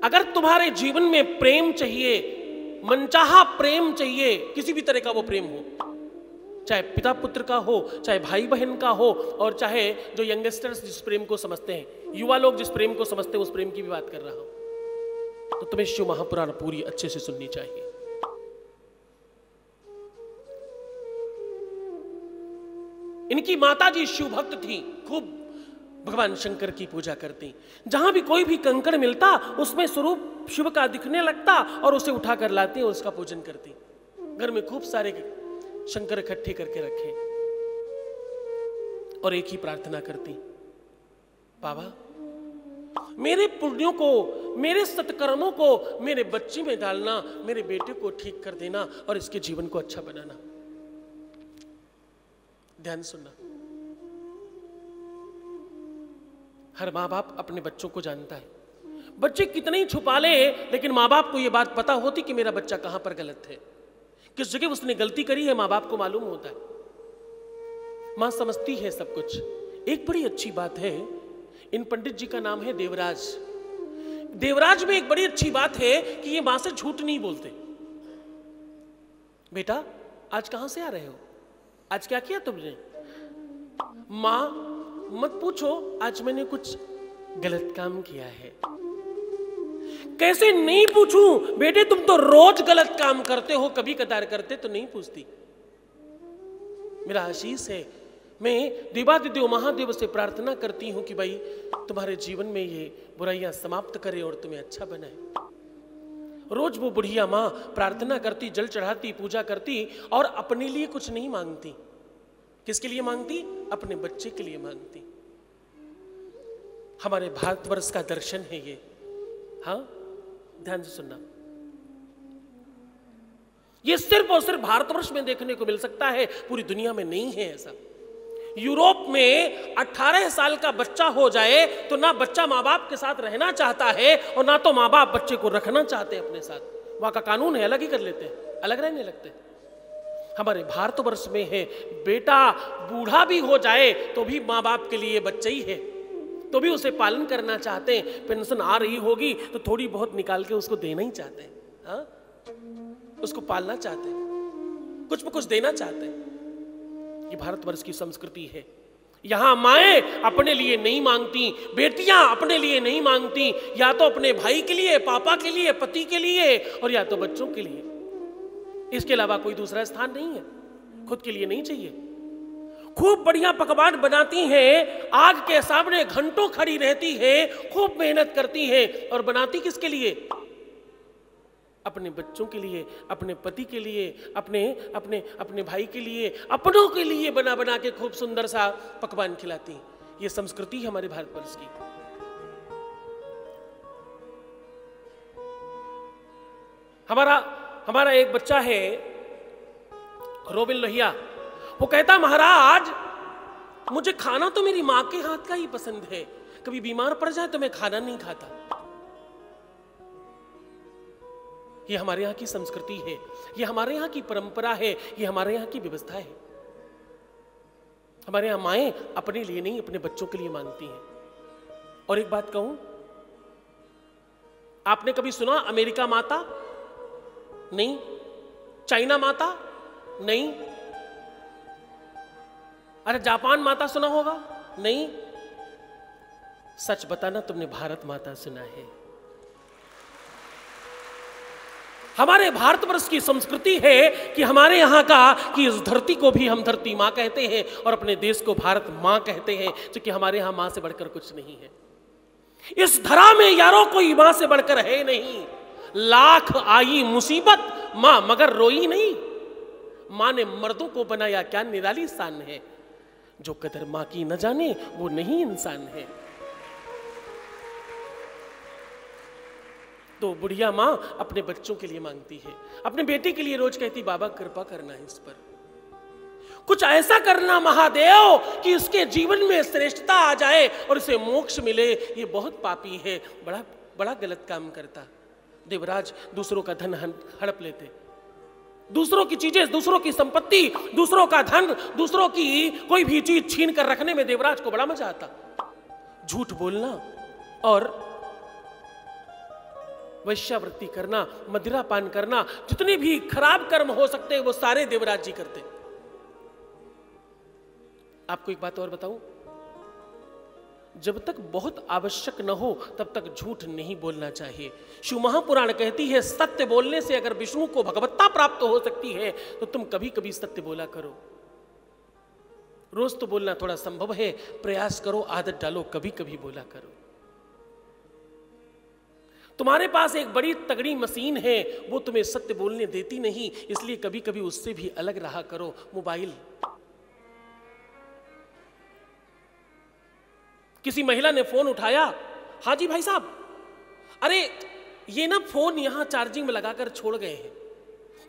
अगर तुम्हारे जीवन में प्रेम चाहिए, मनचाहा प्रेम चाहिए, किसी भी तरह का वो प्रेम हो, चाहे पिता पुत्र का हो, चाहे भाई बहन का हो, और चाहे जो यंगस्टर्स जिस प्रेम को समझते हैं, युवा लोग जिस प्रेम को समझते हैं, उस प्रेम की भी बात कर रहा हूं, तो तुम्हें शिव महापुराण पूरी अच्छे से सुननी चाहिए। इनकी माता जी शिव भक्त थी, खूब भगवान शंकर की पूजा करती। जहां भी कोई भी कंकड़ मिलता उसमें स्वरूप शिव का दिखने लगता और उसे उठाकर लाती और उसका पूजन करती। घर में खूब सारे शंकर इकट्ठे करके रखे और एक ही प्रार्थना करती, बाबा मेरे पुण्यों को, मेरे सत्कर्मों को मेरे बच्चे में डालना, मेरे बेटे को ठीक कर देना और इसके जीवन को अच्छा बनाना। ध्यान सुनना, हर माँ बाप अपने बच्चों को जानता है, बच्चे कितने ही छुपा ले, लेकिन माँ बाप को यह बात पता होती कि मेरा बच्चा कहां पर गलत है, किस जगह उसने गलती करी है, माँ बाप को मालूम होता है। मां समझती है सब कुछ। एक बड़ी अच्छी बात है, इन पंडित जी का नाम है देवराज। देवराज में एक बड़ी अच्छी बात है कि ये मां से झूठ नहीं बोलते। बेटा आज कहां से आ रहे हो, आज क्या किया तुमने? मां मत पूछो, आज मैंने कुछ गलत काम किया है। कैसे नहीं पूछूं बेटे, तुम तो रोज गलत काम करते हो, कभी कदार करते तो नहीं पूछती। मेरा आशीष है, मैं देवादिदेव महादेव से प्रार्थना करती हूं कि भाई तुम्हारे जीवन में ये बुराइयां समाप्त करे और तुम्हें अच्छा बनाए। रोज वो बुढ़िया मां प्रार्थना करती, जल चढ़ाती, पूजा करती और अपने लिए कुछ नहीं मांगती। किसके लिए मांगती? अपने बच्चे के लिए मांगती। हमारे भारतवर्ष का दर्शन है ये। हाँ, ध्यान से सुनना, ये सिर्फ और सिर्फ भारतवर्ष में देखने को मिल सकता है, पूरी दुनिया में नहीं है ऐसा। यूरोप में 18 साल का बच्चा हो जाए तो ना बच्चा माँ बाप के साथ रहना चाहता है और ना तो माँ बाप बच्चे को रखना चाहते हैं अपने साथ। वहां का कानून है, अलग ही कर लेते हैं, अलग रहने लगते हैं। हमारे भारतवर्ष में है, बेटा बूढ़ा भी हो जाए तो भी माँ बाप के लिए बच्चा ही है, तो भी उसे पालन करना चाहते हैं। पेंशन आ रही होगी तो थोड़ी बहुत निकाल के उसको देना ही चाहते हैं। हाँ? उसको पालना चाहते हैं, कुछ न कुछ देना चाहते हैं। ये भारतवर्ष की संस्कृति है। यहां माएं अपने लिए नहीं मांगती, बेटियां अपने लिए नहीं मांगती, या तो अपने भाई के लिए, पापा के लिए, पति के लिए, और या तो बच्चों के लिए। इसके अलावा कोई दूसरा स्थान नहीं है, खुद के लिए नहीं चाहिए। खूब बढ़िया पकवान बनाती हैं, आग के सामने घंटों खड़ी रहती है, खूब मेहनत करती है, और बनाती किसके लिए? अपने बच्चों के लिए, अपने पति के लिए, अपने अपने अपने भाई के लिए, अपनों के लिए बना बना के खूब सुंदर सा पकवान खिलाती। ये संस्कृति है हमारे भारतवर्ष की। हमारा एक बच्चा है रोबिन लोहिया, वो कहता महाराज मुझे खाना तो मेरी मां के हाथ का ही पसंद है, कभी बीमार पड़ जाए तो मैं खाना नहीं खाता। ये हमारे यहाँ की संस्कृति है, ये हमारे यहाँ की परंपरा है, ये हमारे यहाँ की व्यवस्था है। हमारे यहाँ माएं अपने लिए नहीं, अपने बच्चों के लिए मांगती हैं। और एक बात कहूं, आपने कभी सुना अमेरिका माता? नहीं। चाइना माता? नहीं। अरे जापान माता सुना होगा? नहीं। सच बताना, तुमने भारत माता सुना है? हमारे भारतवर्ष की संस्कृति है कि हमारे यहाँ का कि इस धरती को भी हम धरती माँ कहते हैं और अपने देश को भारत माँ कहते हैं, क्योंकि हमारे यहाँ माँ से बढ़कर कुछ नहीं है। इस धरा में यारों कोई माँ से बढ़कर है नहीं। लाख आई मुसीबत माँ मगर रोई नहीं। माँ ने मर्दों को बनाया, क्या निराली शान है। जो कदर माँ की न जाने वो नहीं इंसान है। तो बुढ़िया माँ अपने बच्चों के लिए मांगती है, अपने बेटे के लिए रोज कहती बाबा कृपा करना है इस पर, कुछ ऐसा करना महादेव कि इसके जीवन में श्रेष्ठता आ जाए और इसे मोक्ष मिले। ये बहुत पापी है, बड़ा बड़ा गलत काम करता। देवराज दूसरों का धन हड़प लेते, दूसरों की चीजें, दूसरों की संपत्ति, दूसरों का धन, दूसरों की कोई भी चीज छीन कर रखने में देवराज को बड़ा मजा आता। झूठ बोलना और वैश्यावृत्ति करना, मदिरा पान करना, जितने भी खराब कर्म हो सकते हैं वो सारे देवराज जी करते। आपको एक बात और बताऊं, जब तक बहुत आवश्यक न हो तब तक झूठ नहीं बोलना चाहिए। शिव महापुराण कहती है सत्य बोलने से अगर विष्णु को भगवत्ता प्राप्त हो सकती है तो तुम कभी कभी सत्य बोला करो। रोज तो बोलना थोड़ा संभव है, प्रयास करो, आदत डालो, कभी कभी बोला करो। तुम्हारे पास एक बड़ी तगड़ी मशीन है, वो तुम्हें सत्य बोलने देती नहीं, इसलिए कभी कभी उससे भी अलग रहा करो। मोबाइल, किसी महिला ने फोन उठाया, हाँ जी भाई साहब, अरे ये ना फोन यहां चार्जिंग में लगाकर छोड़ गए हैं।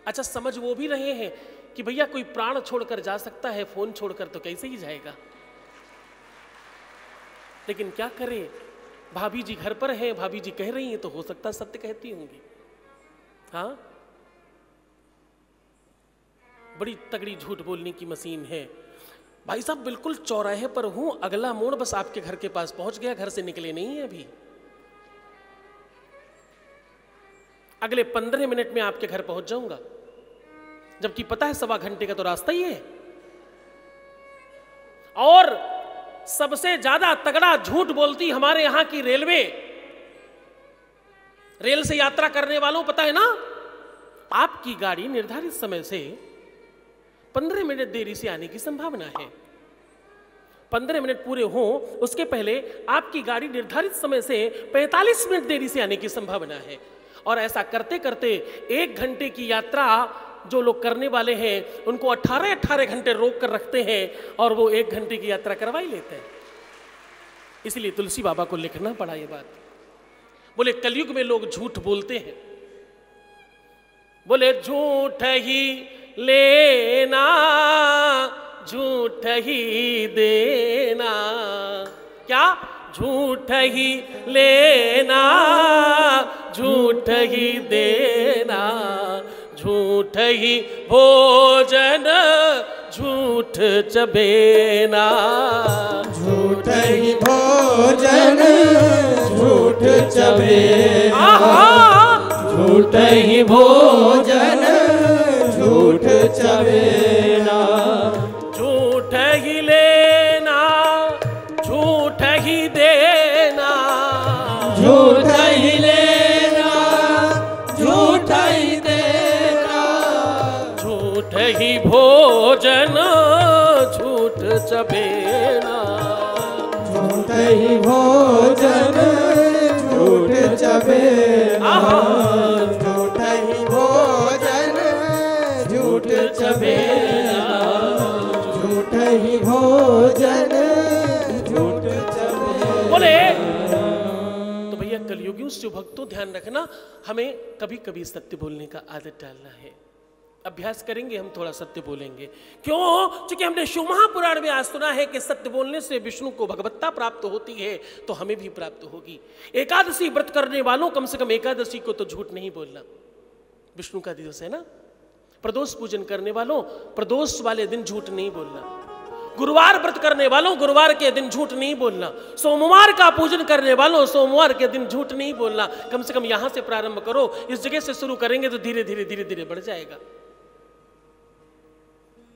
अच्छा, समझ वो भी रहे हैं कि भैया कोई प्राण छोड़कर जा सकता है, फोन छोड़कर तो कैसे ही जाएगा। लेकिन क्या करें, भाभी जी घर पर हैं, भाभी जी कह रही हैं तो हो सकता सत्य कहती होंगी। हाँ, बड़ी तगड़ी झूठ बोलने की मशीन है। भाई साहब बिल्कुल चौराहे पर हूं, अगला मोड़ बस आपके घर के पास पहुंच गया, घर से निकले नहीं है अभी, अगले 15 मिनट में आपके घर पहुंच जाऊंगा, जबकि पता है 1.25 घंटे का तो रास्ता ही है। और सबसे ज्यादा तगड़ा झूठ बोलती हमारे यहां की रेलवे, रेल से यात्रा करने वालों, पता है ना, आपकी गाड़ी निर्धारित समय से 15 मिनट देरी से आने की संभावना है। 15 मिनट पूरे हों उसके पहले आपकी गाड़ी निर्धारित समय से 45 मिनट देरी से आने की संभावना है। और ऐसा करते करते 1 घंटे की यात्रा जो लोग करने वाले हैं उनको 18 घंटे रोक कर रखते हैं और वो 1 घंटे की यात्रा करवा ही लेते हैं। इसलिए तुलसी बाबा को लिखना पड़ा ये बात। बोले कलयुग में लोग झूठ बोलते हैं, बोले झूठ ही लेना झूठ ही देना, क्या झूठ ही लेना झूठ ही देना, झूठ ही भोजन झूठ चबेना, झूठ ही भोजन झूठ चबेना, झूठ ही भोजन झूठ चबेना, झूठ ही लेना झूठ ही देना, झूठ ही लेना झूठ ही देना, झूठ ही भोजन झूठ चबेना, झूठ ही भोजन झूठ चबेना, झूठ ही भोजन झूठ चबेना, झूठ ही भोजन झूठ चबेना। बोले तो भैया कलयुगियों से भक्तों ध्यान रखना, हमें कभी कभी सत्य बोलने का आदत डालना है। अभ्यास करेंगे हम, थोड़ा सत्य बोलेंगे। क्यों? क्योंकि हमने शिव महापुराण में आज सुना है कि सत्य बोलने से विष्णु को भगवत्ता प्राप्त होती है, तो हमें भी प्राप्त होगी। एकादशी व्रत करने वालों कम से कम एकादशी को तो झूठ नहीं बोलना, विष्णु का दिवस है ना। प्रदोष पूजन करने वालों प्रदोष वाले दिन झूठ नहीं बोलना। गुरुवार व्रत करने वालों गुरुवार के दिन झूठ नहीं बोलना। सोमवार का पूजन करने वालों सोमवार के दिन झूठ नहीं बोलना। कम से कम यहां से प्रारंभ करो, इस जगह से शुरू करेंगे तो धीरे धीरे धीरे धीरे बढ़ जाएगा।